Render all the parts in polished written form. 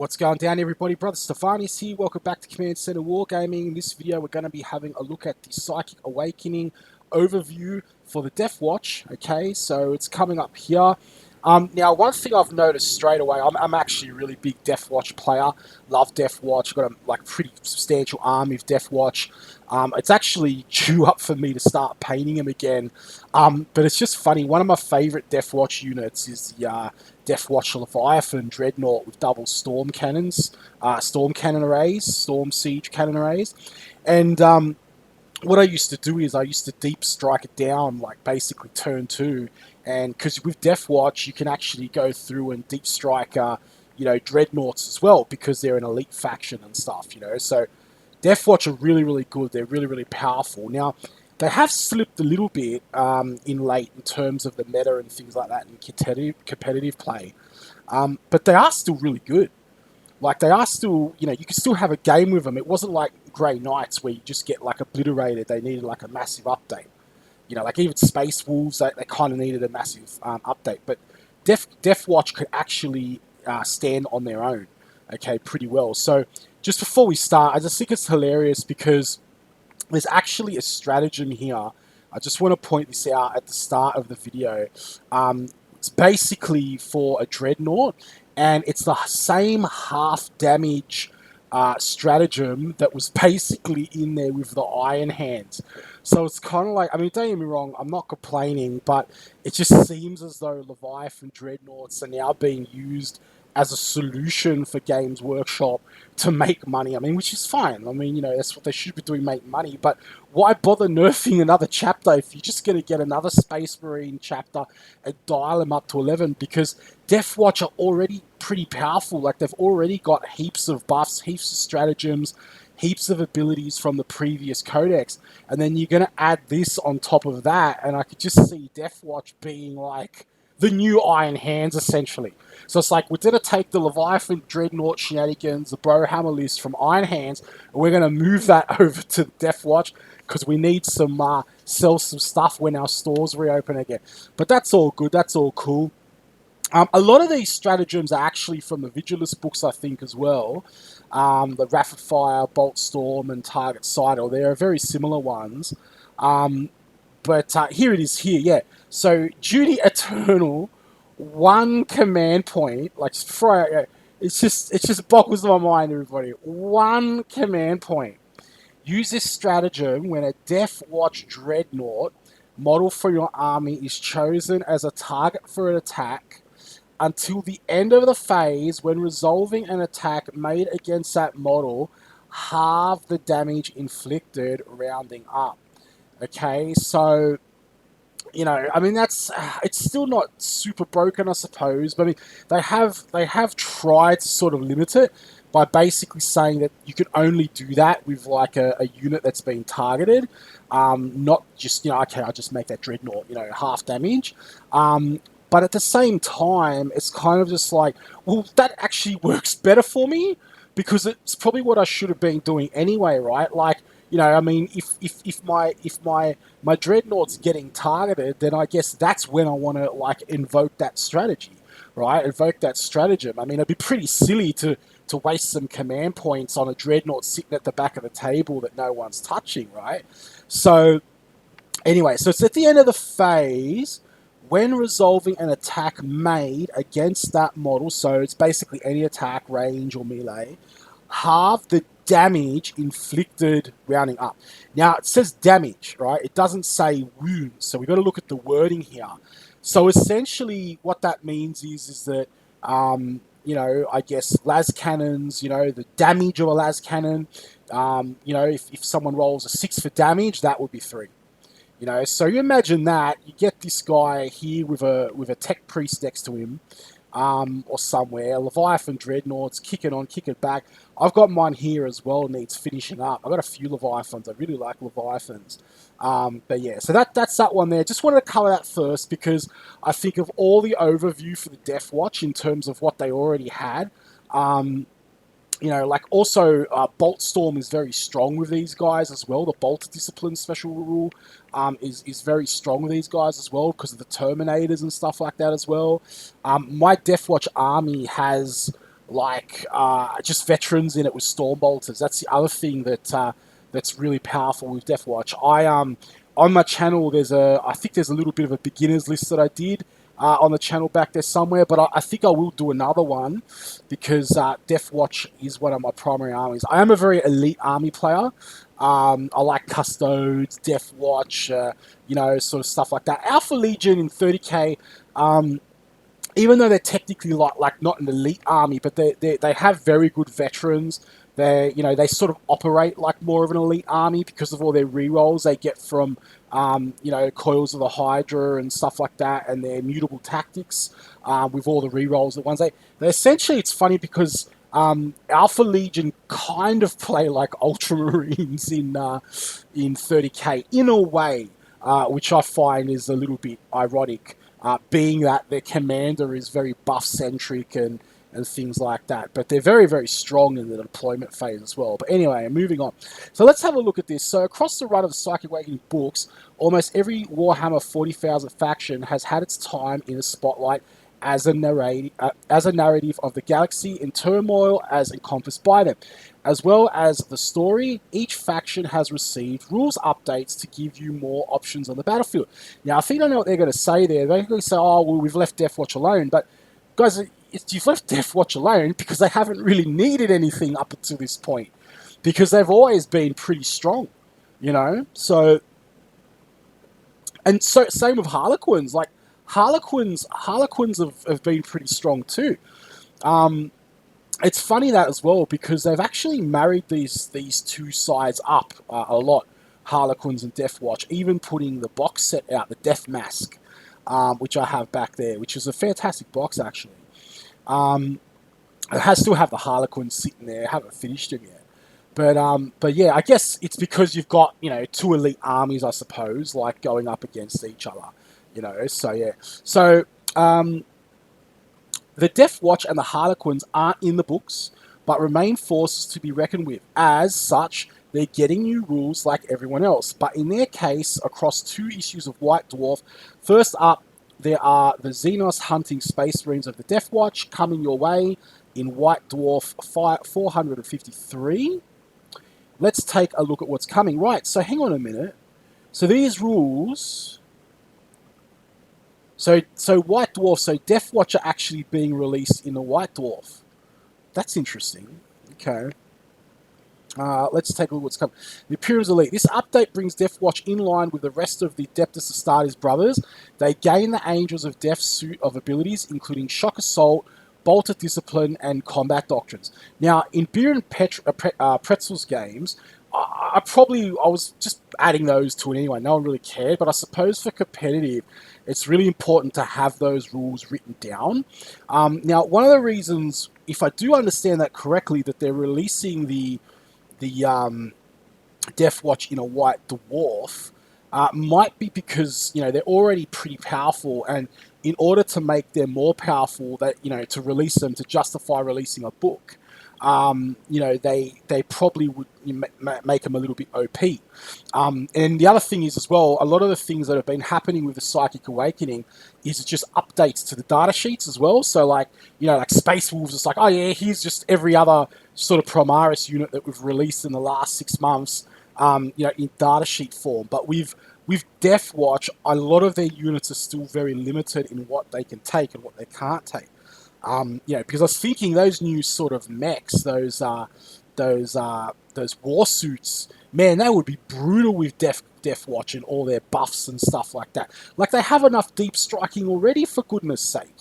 What's going down, everybody? Brother Stevanius here. Welcome back to Command Center Wargaming. In this video, we're going to be having a look at the Psychic Awakening overview for the Deathwatch. Okay, so it's coming up here. Now, one thing I've noticed straight away, I'm actually a really big Deathwatch player. Love Deathwatch. Got a pretty substantial army of Deathwatch. It's actually due up for me to start painting them again. But it's just funny. One of my favorite Deathwatch units is the Deathwatch Leviathan Dreadnought with double storm cannons, storm cannon arrays, storm siege cannon arrays, and what I used to do is I used to deep strike it down, like basically turn two, and because with Deathwatch you can actually go through and deep strike, dreadnoughts as well because they're an elite faction and stuff, So Deathwatch are really, really good. They're really, really powerful. Now, they have slipped a little bit in late in terms of the meta and things like that in competitive play, but they are still really good. Like, they are still, you can still have a game with them. It wasn't like Grey Knights where you just get, like, obliterated. They needed, like, a massive update. Like, even Space Wolves, they kind of needed a massive update. But Deathwatch could actually stand on their own, okay, pretty well. So, just before we start, I just think it's hilarious because there's actually a stratagem here. I just want to point this out at the start of the video. It's basically for a dreadnought, and it's the same half damage stratagem that was basically in there with the Iron Hands. So it's kind of like, I mean, don't get me wrong, I'm not complaining, but it just seems as though Leviathan dreadnoughts are now being used as a solution for Games Workshop to make money. I mean, which is fine. I mean, that's what they should be doing, make money. But why bother nerfing another chapter if you're just going to get another Space Marine chapter and dial them up to 11? Because Deathwatch are already pretty powerful. Like, they've already got heaps of buffs, heaps of stratagems, heaps of abilities from the previous codex. And then you're going to add this on top of that. And I could just see Deathwatch being like the new Iron Hands, essentially. So it's like, we're going to take the Leviathan Dreadnought shenanigans, the Warhammer list from Iron Hands, and we're going to move that over to Deathwatch because we need some, sell some stuff when our stores reopen again. But that's all good, that's all cool. A lot of these stratagems are actually from the Vigilus books, I think, as well. The Rapid Fire, Bolt Storm, and Target Sight, they are very similar ones. But here it is here, yeah. So, Duty Eternal, one command point, like, it just boggles my mind, everybody. One command point. Use this stratagem when a Deathwatch Dreadnought model for your army is chosen as a target for an attack until the end of the phase. When resolving an attack made against that model, halve the damage inflicted, rounding up. Okay, so, I mean, it's still not super broken, I suppose, but I mean, they have tried to sort of limit it by basically saying that you can only do that with, like, a unit that's been targeted, not just, okay, I'll just make that dreadnought, half damage. But at the same time, it's kind of just like, well, that actually works better for me because it's probably what I should have been doing anyway, right? Like, I mean, if my dreadnought's getting targeted, then I guess that's when I want to, like, invoke that strategy, right? Invoke that stratagem. I mean, it'd be pretty silly to waste some command points on a dreadnought sitting at the back of the table that no one's touching, right? So, anyway, so it's at the end of the phase. When resolving an attack made against that model, so it's basically any attack, range, or melee, halve the damage inflicted, rounding up. Now, it says damage, right? It doesn't say wounds, so we've got to look at the wording here. So essentially what that means is that, I guess las cannons, the damage of a las cannon, if someone rolls a 6 for damage, that would be 3. So you imagine that, you get this guy here with a tech priest next to him, or somewhere, Leviathan Dreadnoughts, kicking on, kicking back. I've got mine here as well, needs finishing up. I've got a few Leviathans, I really like Leviathans. But yeah, so that's that one there. Just wanted to cover that first because I think of all the overview for the Deathwatch in terms of what they already had, like also Bolt Storm is very strong with these guys as well. The Bolt Discipline special rule is very strong with these guys as well because of the Terminators and stuff like that as well. My Deathwatch army has like just veterans in it with storm bolters. That's the other thing that that's really powerful with Deathwatch. On my channel I think there's a little bit of a beginners list that I did on the channel back there somewhere, but I think I will do another one because Deathwatch is one of my primary armies. I am a very elite army player. I like Custodes, Deathwatch, sort of stuff like that. Alpha Legion in 30k, even though they're technically like not an elite army, but they have very good veterans. They sort of operate like more of an elite army because of all their rerolls they get from Coils of the Hydra and stuff like that, and their mutable tactics with all the rerolls that ones they essentially. It's funny because Alpha Legion kind of play like Ultramarines in 30k in a way, which I find is a little bit ironic. Being that their commander is very buff-centric and things like that. But they're very, very strong in the deployment phase as well. But anyway, moving on. So let's have a look at this. So across the run of the Psychic Awakening books, almost every Warhammer 40,000 faction has had its time in the spotlight as a narrative of the galaxy in turmoil as encompassed by them. As well as the story, each faction has received rules updates to give you more options on the battlefield. Now, I think I know what they're going to say there. They're going to say, oh, well, we've left Deathwatch alone. But, guys, you've left Deathwatch alone because they haven't really needed anything up until this point. Because they've always been pretty strong, So, and so same with Harlequins. Like, Harlequins have been pretty strong too. It's funny that as well because they've actually married these two sides up a lot, Harlequins and Deathwatch, even putting the box set out, the Death Mask, which I have back there, which is a fantastic box actually. It still have the Harlequins sitting there, I haven't finished them yet. But yeah, I guess it's because you've got, two elite armies, I suppose, like going up against each other, so yeah. So, the Deathwatch and the Harlequins aren't in the books, but remain forces to be reckoned with. As such, they're getting new rules like everyone else. But in their case, across 2 issues of White Dwarf, first up, there are the Xenos hunting space marines of the Deathwatch coming your way in White Dwarf 453. Let's take a look at what's coming. Right, so hang on a minute. So these rules... So White Dwarf, so Deathwatch are actually being released in the White Dwarf. That's interesting. Okay. Let's take a look at what's coming. The Imperial's Elite. This update brings Deathwatch in line with the rest of the Adeptus Astartes brothers. They gain the Angels of Death suite of abilities, including Shock Assault, Bolt of Discipline, and Combat Doctrines. Now, in Beer and Pretzel's games, I was just adding those to it anyway. No one really cared, but I suppose for competitive, it's really important to have those rules written down. Now, one of the reasons, if I do understand that correctly, that they're releasing the Deathwatch in a White Dwarf might be because they're already pretty powerful, and in order to make them more powerful, that to release them, to justify releasing a book, they probably would make them a little bit OP. And the other thing is as well, a lot of the things that have been happening with the Psychic Awakening is just updates to the data sheets as well. So like Space Wolves, it's like, oh yeah, here's just every other sort of Primaris unit that we've released in the last 6 months, in data sheet form. But with Deathwatch, a lot of their units are still very limited in what they can take and what they can't take. Because I was thinking those new sort of mechs, those war suits, man, they would be brutal with Deathwatch and all their buffs and stuff like that. Like, they have enough deep striking already, for goodness sake,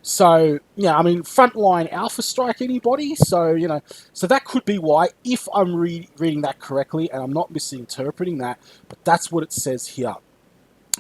So, yeah, I mean, frontline alpha strike anybody, so, so that could be why, if I'm reading that correctly, and I'm not misinterpreting that, but that's what it says here.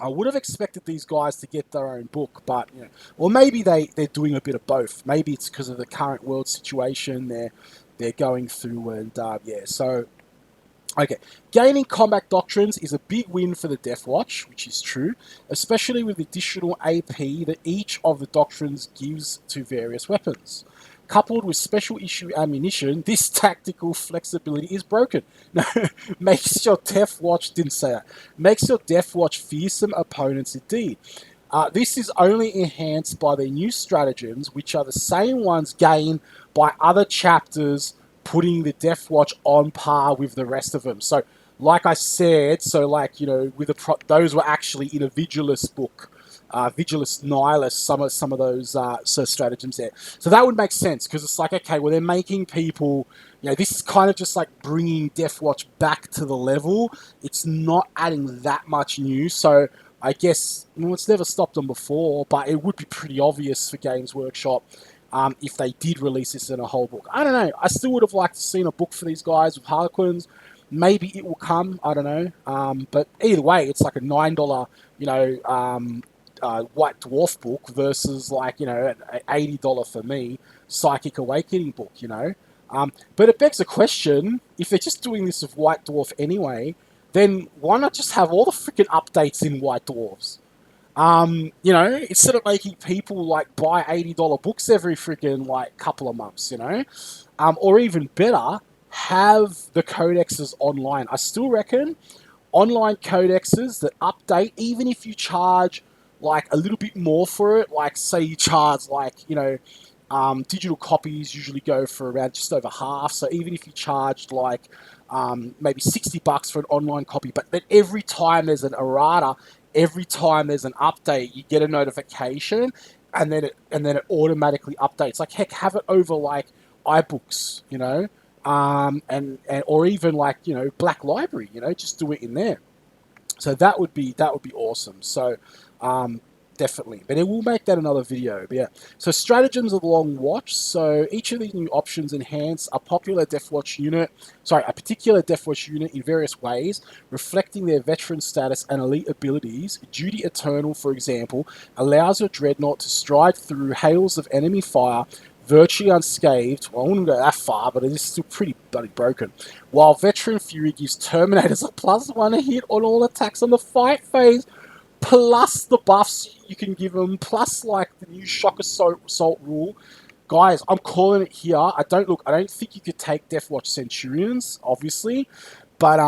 I would have expected these guys to get their own book, but, or maybe they're doing a bit of both. Maybe it's because of the current world situation they're going through, and, yeah, so... Okay, gaining combat doctrines is a big win for the Deathwatch, which is true, especially with additional AP that each of the doctrines gives to various weapons. Coupled with special issue ammunition, this tactical flexibility is broken. No, makes your Deathwatch, didn't say that, makes your Deathwatch fearsome opponents indeed. This is only enhanced by their new stratagems, which are the same ones gained by other chapters putting the Deathwatch on par with the rest of them. So, like I said, so like, you know, with those were actually in a Vigilus book, Vigilus Nihilus, some of those stratagems there. So that would make sense, because it's like, okay, well, they're making people, you know, this is kind of just like bringing Deathwatch back to the level. It's not adding that much new, so I guess, well, it's never stopped them before, but it would be pretty obvious for Games Workshop if they did release this in a whole book. I don't know. I still would have liked to seen a book for these guys with Harlequins. Maybe it will come. I don't know. But either way, it's like a $9, you know, White Dwarf book versus like, you know, an $80 for me Psychic Awakening book, you know. But it begs a question, if they're just doing this with White Dwarf anyway, then why not just have all the freaking updates in White Dwarfs? You know, instead of making people like buy $80 books every freaking like couple of months, you know, or even better, have the codexes online. I still reckon online codexes that update, even if you charge like a little bit more for it, like say you charge like, you know, digital copies usually go for around just over half. So even if you charged like maybe $60 for an online copy, but then every time there's an errata, every time there's an update, you get a notification, and then it automatically updates. Like heck, have it over like iBooks, you know, and or even like, you know, Black Library, you know, just do it in there. So that would be awesome. So definitely, but it will make that another video. But yeah, so stratagems of the long watch. So each of these new options enhance a particular Deathwatch unit in various ways, reflecting their veteran status and elite abilities. Duty Eternal, for example, allows your dreadnought to stride through hails of enemy fire virtually unscathed. Well, I wouldn't go that far, but it is still pretty bloody broken. While Veteran Fury gives Terminators a +1 hit on all attacks on the fight phase, plus the buffs you can give them, plus like the new Shock Assault rule. Guys, I'm calling it here. I don't think you could take Deathwatch Centurions, obviously, but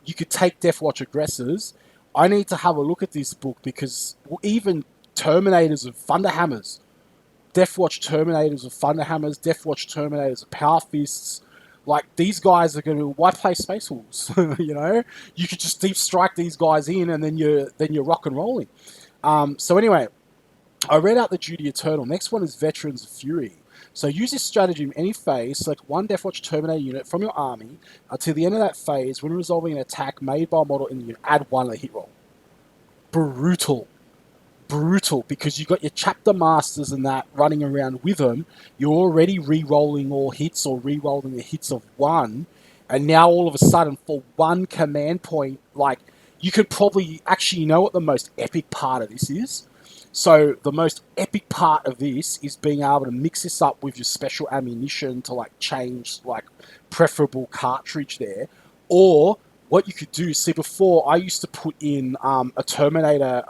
you could take Deathwatch Aggressors. I need to have a look at this book, because even Terminators of Thunderhammers, Deathwatch Terminators of Thunderhammers, Deathwatch Terminators of Power Fists, like these guys are going to, why play Space Wolves? You know, you could just deep strike these guys in, and then you're rock and rolling. So anyway, I read out the Duty Eternal. Next one is Veterans of Fury. So use this strategy in any phase. Select one Deathwatch Terminator unit from your army until the end of that phase. When resolving an attack made by a model in the unit, add 1 to hit roll. Brutal, because you got your chapter masters and that running around with them. You're already re-rolling all hits, or re-rolling the hits of 1, and now all of a sudden for 1 command point, like, you could probably actually, you know what the most epic part of this is? So the most epic part of this is being able to mix this up with your special ammunition to like change like preferable cartridge there. Or what you could do, see, before I used to put in a Terminator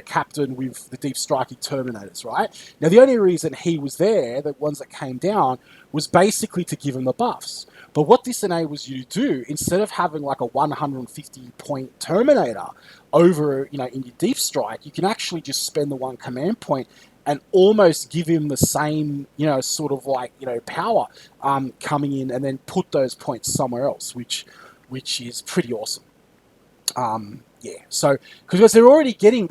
captain with the deep striking Terminators, right? Now, the only reason he was there, the ones that came down, was basically to give him the buffs. But what this enables you to do, instead of having like a 150-point Terminator over, you know, in your deep strike, you can actually just spend the 1 command point and almost give him the same, you know, sort of like, you know, power coming in, and then put those points somewhere else, which is pretty awesome. Yeah, so because they're already getting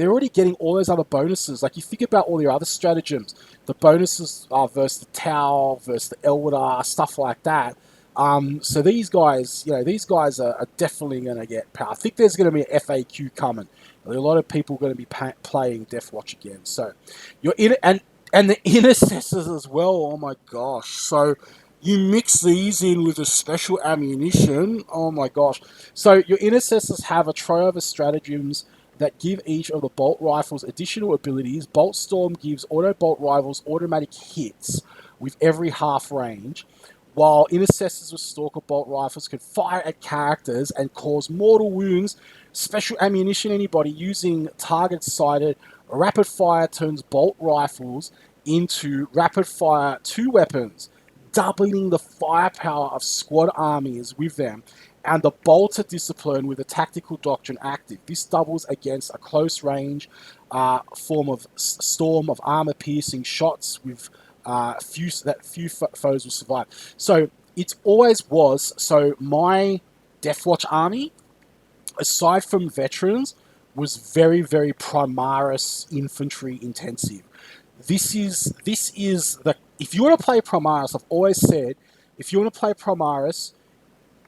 all those other bonuses. Like, you think about all your other stratagems, the bonuses are versus the Tau, versus the Eldar, stuff like that. So these guys, you know, are definitely going to get power. I think there's going to be an FAQ coming. A lot of people are going to be playing Deathwatch again. So you're in, and the Intercessors as well. Oh my gosh! So you mix these in with a special ammunition. Oh my gosh! So your Intercessors have a trio of stratagems that give each of the bolt rifles additional abilities. Bolt Storm gives auto bolt rifles automatic hits with every half range, while Intercessors with Stalker bolt rifles can fire at characters and cause mortal wounds. Special ammunition, anybody using target-sighted rapid fire turns bolt rifles into rapid fire 2 weapons, doubling the firepower of squad armies with them, and the bolter discipline with a tactical doctrine active. This doubles against a close range form of storm of armor piercing shots with few foes will survive. So it always was. So my Deathwatch army, aside from veterans, was very, very Primaris infantry intensive. This is the if you want to play Primaris, I've always said, if you want to play Primaris,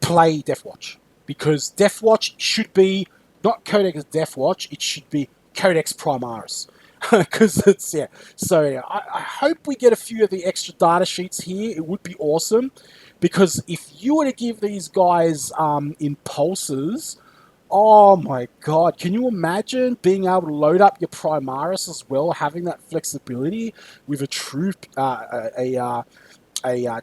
play Deathwatch, because Deathwatch should be not Codex Deathwatch, it should be Codex Primaris. Because it's, yeah. So yeah, I hope we get a few of the extra data sheets here. It would be awesome, because if you were to give these guys impulses, oh my god, can you imagine being able to load up your Primaris as well, having that flexibility with a troop, a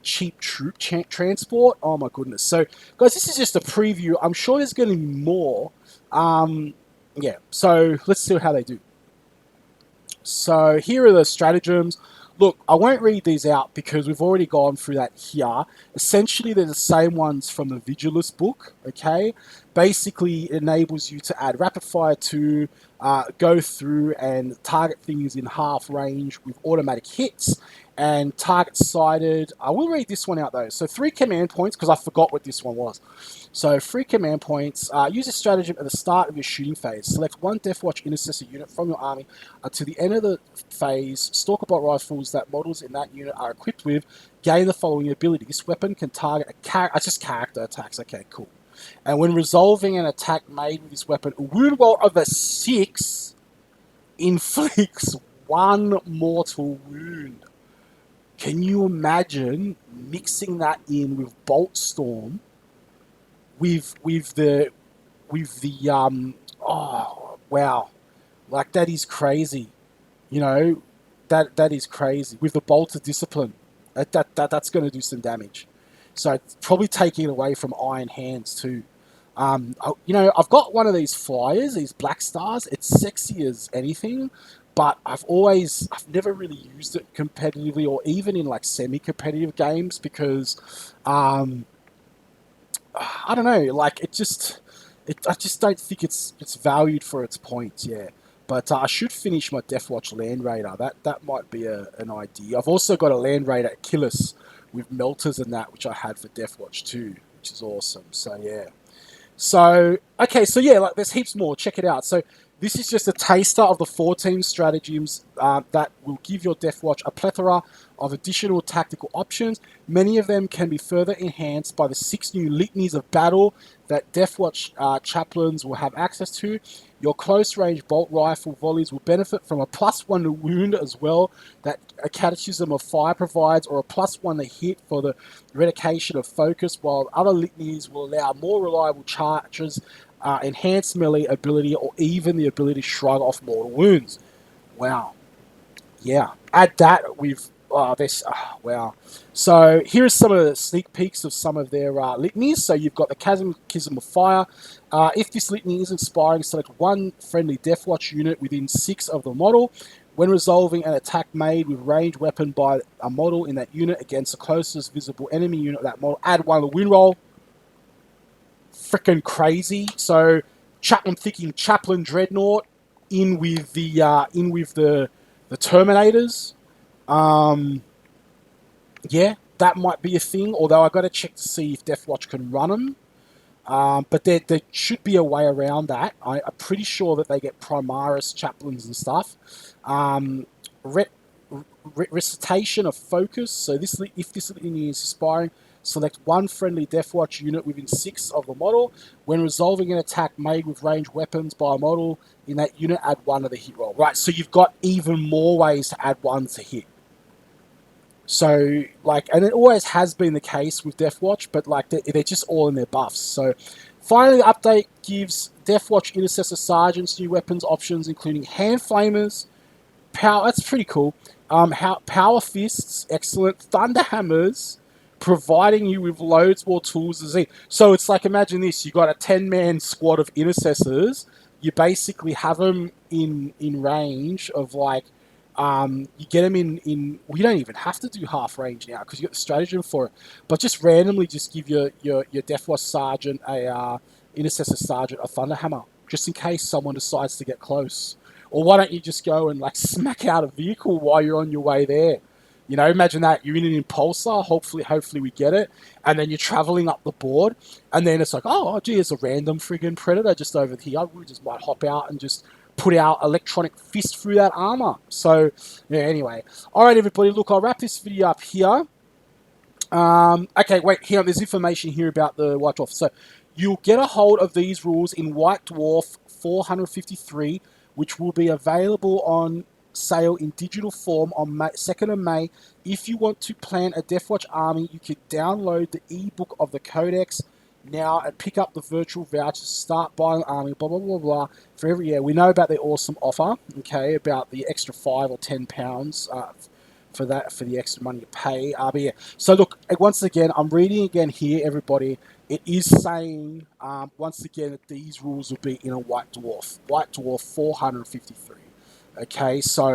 cheap troop transport? Oh my goodness. So, guys, this is just a preview. I'm sure there's going to be more. Yeah, so let's see how they do. So here are the stratagems. Look, I won't read these out because we've already gone through that here. Essentially, they're the same ones from the Vigilus book, okay? Basically, it enables you to add rapid fire to go through and target things in half range with automatic hits and target sighted. I will read this one out though. So 3 command points, because I forgot what this one was. So 3 command points. Use a stratagem at the start of your shooting phase. Select one Deathwatch Intercessor unit from your army until the end of the phase. Stalker bolt rifles that models in that unit are equipped with gain the following ability. This weapon can target a character. Just character attacks. Okay, cool. And when resolving an attack made with this weapon, a wound roll of a 6 inflicts 1 mortal wound. Can you imagine mixing that in with Bolt Storm, with the oh wow, like that is crazy, you know, that is crazy with the Bolt of Discipline. That's going to do some damage. So it's probably taking it away from Iron Hands too. You know, I've got one of these flyers, these Black Stars. It's sexy as anything, but I've never really used it competitively or even in like semi-competitive games because, I don't know, like I just don't think it's valued for its points. Yeah. But I should finish my Deathwatch Land Raider. That might be an idea. I've also got a Land Raider Achilles with melters and that, which I had for Deathwatch too, which is awesome. So yeah. So okay, so yeah, like there's heaps more. Check it out. So this is just a taster of the 14 stratagems that will give your Deathwatch a plethora of additional tactical options. Many of them can be further enhanced by the 6 new litanies of battle that Deathwatch chaplains will have access to. Your close-range bolt rifle volleys will benefit from a +1 to wound as well that a Catechism of Fire provides, or a +1 to hit for the eradication of focus, while other litanies will allow more reliable charges, enhanced melee ability, or even the ability to shrug off mortal wounds. Wow. Yeah. Add that with this. Wow. So here are some of the sneak peeks of some of their litanies. So you've got the Catechism of Fire. If this litany is inspiring, select one friendly Deathwatch unit within 6 of the model. When resolving an attack made with ranged weapon by a model in that unit against the closest visible enemy unit of that model, add 1 to the win roll. Freaking crazy. So I'm thinking Chaplain Dreadnought in with the Terminators. Yeah, that might be a thing. Although I got to check to see if Deathwatch can run them. But there should be a way around that. I'm pretty sure that they get Primaris chaplains and stuff. Recitation of focus. So if this litany is inspiring, select one friendly Deathwatch unit within 6 of the model. When resolving an attack made with ranged weapons by a model in that unit, add 1 to the hit roll. Right, so you've got even more ways to add 1 to hit. So, like, and it always has been the case with Deathwatch, but, like, they're just all in their buffs. So, finally, the update gives Deathwatch Intercessor Sergeants new weapons options, including hand flamers, power, that's pretty cool, power fists, excellent, thunder hammers, providing you with loads more tools to see. So, it's like, imagine this, you got a 10-man squad of Intercessors, you basically have them in range of, like, you get them well, you don't even have to do half range now because you got the stratagem for it. But just randomly, just give your Deathwatch Sergeant Intercessor Sergeant a Thunder Hammer, just in case someone decides to get close. Or why don't you just go and like smack out a vehicle while you're on your way there? You know, imagine that you're in an impulsor. Hopefully we get it, and then you're traveling up the board, and then it's like, oh gee, it's a random friggin' predator just over here. We just might hop out and just put our electronic fist through that armor. So yeah. Anyway, all right, everybody. Look, I'll wrap this video up here. Okay, wait, here, there's information here about the White Dwarf. So, you'll get a hold of these rules in White Dwarf 453, which will be available on sale in digital form on 2nd of May. If you want to plan a Deathwatch army, you can download the ebook of the Codex now and pick up the virtual vouchers, start buying army, blah, blah, blah, blah. For every year, we know about the awesome offer, okay, about the extra £5 or £10 for the extra money to pay. But yeah. So look, once again, I'm reading again here, everybody. It is saying once again that these rules will be in a White Dwarf 453. Okay, so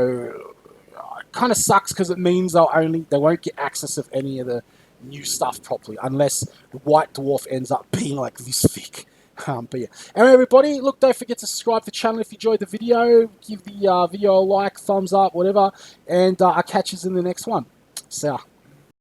it kind of sucks because it means they won't get access of any of the new stuff properly unless the White Dwarf ends up being like this thick. But yeah. Anyway, everybody, look, don't forget to subscribe to the channel if you enjoyed the video. Give the video a like, thumbs up, whatever. And I'll catch you in the next one. See ya.